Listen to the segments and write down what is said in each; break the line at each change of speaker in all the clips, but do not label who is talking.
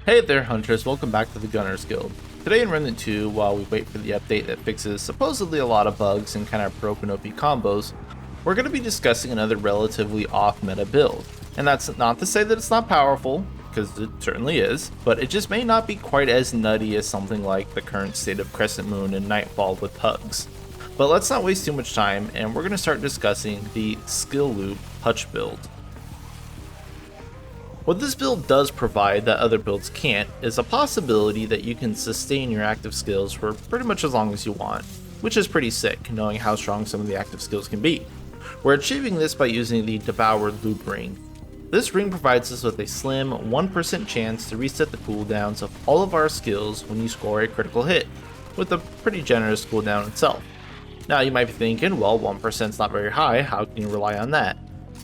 Hey there hunters, welcome back to the Gunners Guild. Today in Remnant 2, while we wait for the update that fixes supposedly a lot of bugs and kind of broken OP combos, we're going to be discussing another relatively off-meta build. And that's not to say that it's not powerful, because it certainly is, but it just may not be quite as nutty as something like the current state of Crescent Moon and Nightfall with HUCs. But let's not waste too much time, and we're going to start discussing the Skill Loop HUCH build. What this build does provide that other builds can't is a possibility that you can sustain your active skills for pretty much as long as you want, which is pretty sick knowing how strong some of the active skills can be. We're achieving this by using the Devoured Loop Ring. This ring provides us with a slim 1% chance to reset the cooldowns of all of our skills when you score a critical hit, with a pretty generous cooldown itself. Now you might be thinking, well, 1% is not very high, how can you rely on that?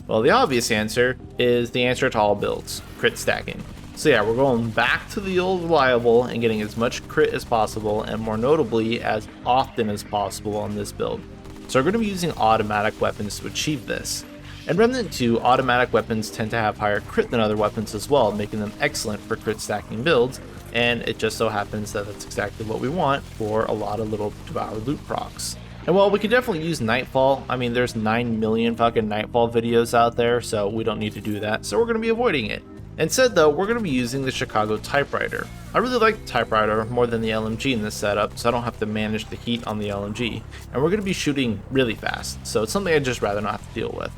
Well, the obvious answer is the answer to all builds, crit stacking. So yeah, we're going back to the old reliable and getting as much crit as possible, and more notably, as often as possible on this build. So we're going to be using automatic weapons to achieve this. In Remnant 2, automatic weapons tend to have higher crit than other weapons as well, making them excellent for crit stacking builds, and it just so happens that that's exactly what we want for a lot of little Devoured Loop procs. And while we could definitely use Nightfall, I mean, there's 9 million fucking Nightfall videos out there, so we don't need to do that, so we're going to be avoiding it. Instead though, we're going to be using the Chicago Typewriter. I really like the Typewriter more than the LMG in this setup, so I don't have to manage the heat on the LMG, and we're going to be shooting really fast, so it's something I'd just rather not have to deal with.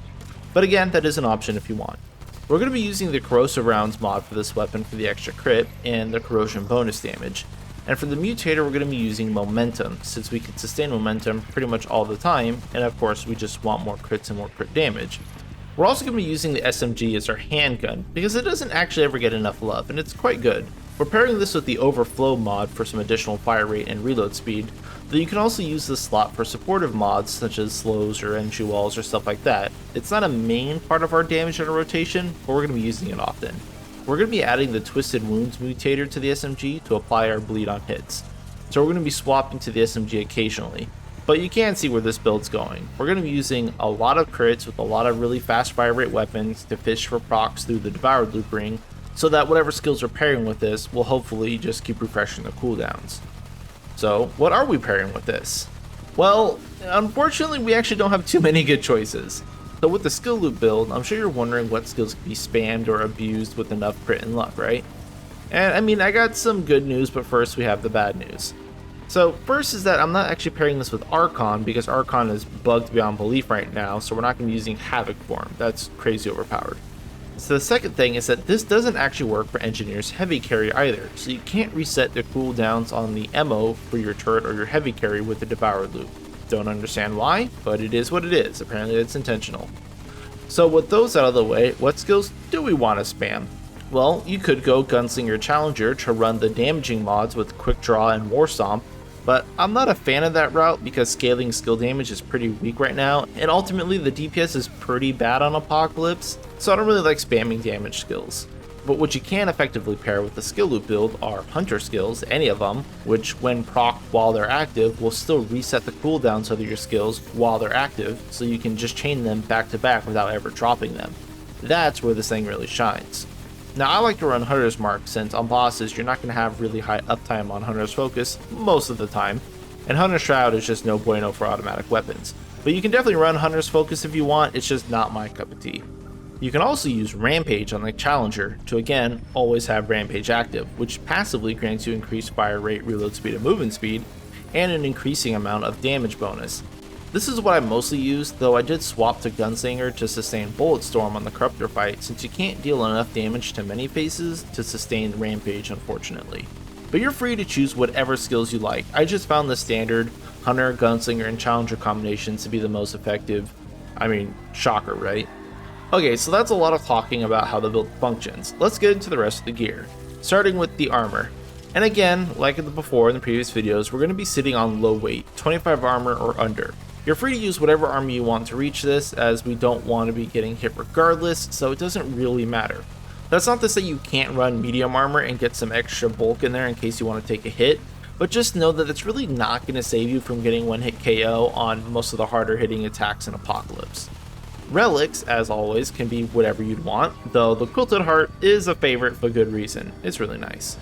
But again, that is an option if you want. We're going to be using the Corrosive Rounds mod for this weapon for the extra crit and the corrosion bonus damage. And for the mutator, we're going to be using momentum, since we can sustain momentum pretty much all the time, and of course we just want more crits and more crit damage. We're also going to be using the SMG as our handgun, because it doesn't actually ever get enough love, and it's quite good. We're pairing this with the Overflow mod for some additional fire rate and reload speed, though you can also use this slot for supportive mods such as slows or NG walls or stuff like that. It's not a main part of our damage in a rotation, but we're going to be using it often. We're going to be adding the Twisted Wounds mutator to the SMG to apply our bleed on hits. So we're going to be swapping to the SMG occasionally, but you can see where this build's going. We're going to be using a lot of crits with a lot of really fast fire rate weapons to fish for procs through the Devoured Loop Ring, so that whatever skills we're pairing with this will hopefully just keep refreshing the cooldowns. So what are we pairing with this? Well, unfortunately we actually don't have too many good choices. So with the skill loop build, I'm sure you're wondering what skills can be spammed or abused with enough crit and luck, right? And I mean, I got some good news, but first we have the bad news. So first is that I'm not actually pairing this with Archon, because Archon is bugged beyond belief right now, so we're not going to be using Havoc form. That's crazy overpowered. So the second thing is that this doesn't actually work for Engineer's heavy carry either, so you can't reset the cooldowns on the MO for your turret or your heavy carry with the Devoured Loop. Don't understand why, but it is what it is. Apparently it's intentional. So with those out of the way, what skills do we want to spam? Well, you could go Gunslinger Challenger to run the damaging mods with Quick Draw and War Stomp, but I'm not a fan of that route because scaling skill damage is pretty weak right now, and ultimately the DPS is pretty bad on Apocalypse, so I don't really like spamming damage skills. But what you can effectively pair with the skill loop build are hunter skills, any of them, which when procced while they're active will still reset the cooldowns of your skills while they're active, so you can just chain them back to back without ever dropping them. That's where this thing really shines. Now I like to run Hunter's Mark, since on bosses you're not going to have really high uptime on Hunter's Focus most of the time, and Hunter's Shroud is just no bueno for automatic weapons. But you can definitely run Hunter's Focus if you want, it's just not my cup of tea. You can also use Rampage on the Challenger to again always have Rampage active, which passively grants you increased fire rate, reload speed, and movement speed, and an increasing amount of damage bonus. This is what I mostly use, though I did swap to Gunslinger to sustain Bullet Storm on the Corruptor fight, since you can't deal enough damage to many faces to sustain Rampage, unfortunately. But you're free to choose whatever skills you like. I just found the standard Hunter, Gunslinger, and Challenger combinations to be the most effective. I mean, shocker, right? Okay, so that's a lot of talking about how the build functions. Let's get into the rest of the gear, starting with the armor. And again, like before in the previous videos, we're going to be sitting on low weight, 25 armor or under. You're free to use whatever armor you want to reach this, as we don't want to be getting hit regardless, so it doesn't really matter. That's not to say you can't run medium armor and get some extra bulk in there in case you want to take a hit, but just know that it's really not going to save you from getting one hit KO on most of the harder hitting attacks in Apocalypse. Relics, as always, can be whatever you'd want, though the Quilted Heart is a favorite for good reason. It's really nice.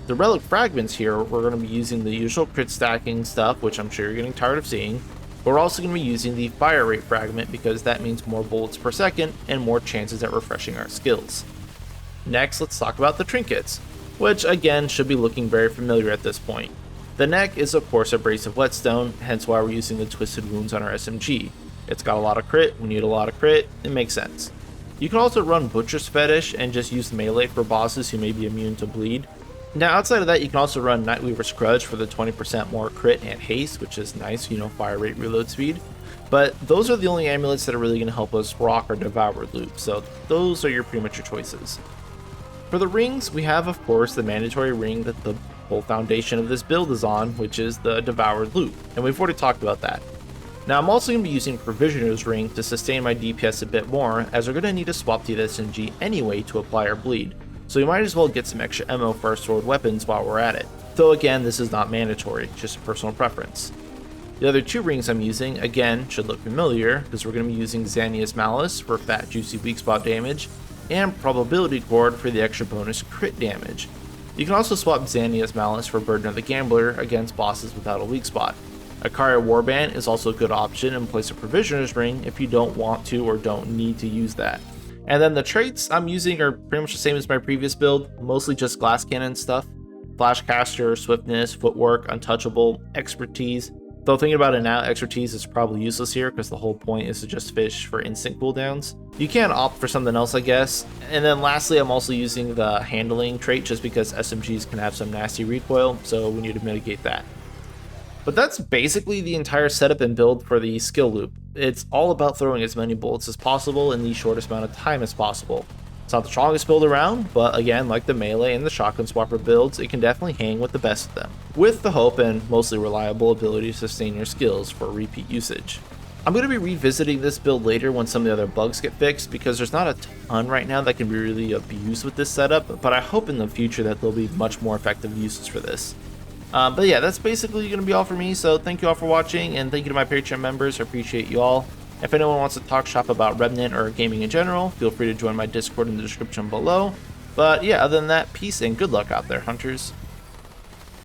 The relic fragments here, we're going to be using the usual crit stacking stuff, which I'm sure you're getting tired of seeing. We're also going to be using the fire rate fragment because that means more bullets per second and more chances at refreshing our skills. Next, let's talk about the trinkets, which again should be looking very familiar at this point. The neck is of course abrasive whetstone, hence why we're using the twisted wounds on our SMG. It's got a lot of crit, we need a lot of crit, it makes sense. You can also run Butcher's Fetish and just use melee for bosses who may be immune to bleed. Now outside of that, you can also run Nightweaver's Grudge for the 20% more crit and haste, which is nice, fire rate, reload speed. But those are the only amulets that are really going to help us rock our Devoured Loop, so those are pretty much your choices. For the rings, we have of course the mandatory ring that the whole foundation of this build is on, which is the Devoured Loop, and we've already talked about that. Now I'm also going to be using Provisioner's Ring to sustain my DPS a bit more, as we're going to need to swap to the SMG anyway to apply our bleed, so we might as well get some extra ammo for our sword weapons while we're at it. Though again, this is not mandatory, just a personal preference. The other two rings I'm using, again, should look familiar, because we're going to be using Xania's Malice for fat juicy weak spot damage, and Probability Cord for the extra bonus crit damage. You can also swap Xania's Malice for Burden of the Gambler against bosses without a weak spot. Akaria Warband is also a good option in place of Provisioner's Ring if you don't want to or don't need to use that. And then the traits I'm using are pretty much the same as my previous build, mostly just glass cannon stuff. Flashcaster, Swiftness, Footwork, Untouchable, Expertise. Though thinking about it now, Expertise is probably useless here because the whole point is to just fish for instant cooldowns. You can opt for something else, I guess. And then lastly, I'm also using the Handling trait just because SMGs can have some nasty recoil, so we need to mitigate that. But that's basically the entire setup and build for the skill loop. It's all about throwing as many bullets as possible in the shortest amount of time as possible. It's not the strongest build around, but again, like the melee and the shotgun swapper builds, it can definitely hang with the best of them, with the hope and mostly reliable ability to sustain your skills for repeat usage. I'm going to be revisiting this build later when some of the other bugs get fixed, because there's not a ton right now that can be really abused with this setup, but I hope in the future that there'll be much more effective uses for this. But yeah, that's basically going to be all for me, so thank you all for watching, and thank you to my Patreon members, I appreciate you all. If anyone wants to talk shop about Remnant or gaming in general, feel free to join my Discord in the description below. But yeah, other than that, peace and good luck out there, hunters.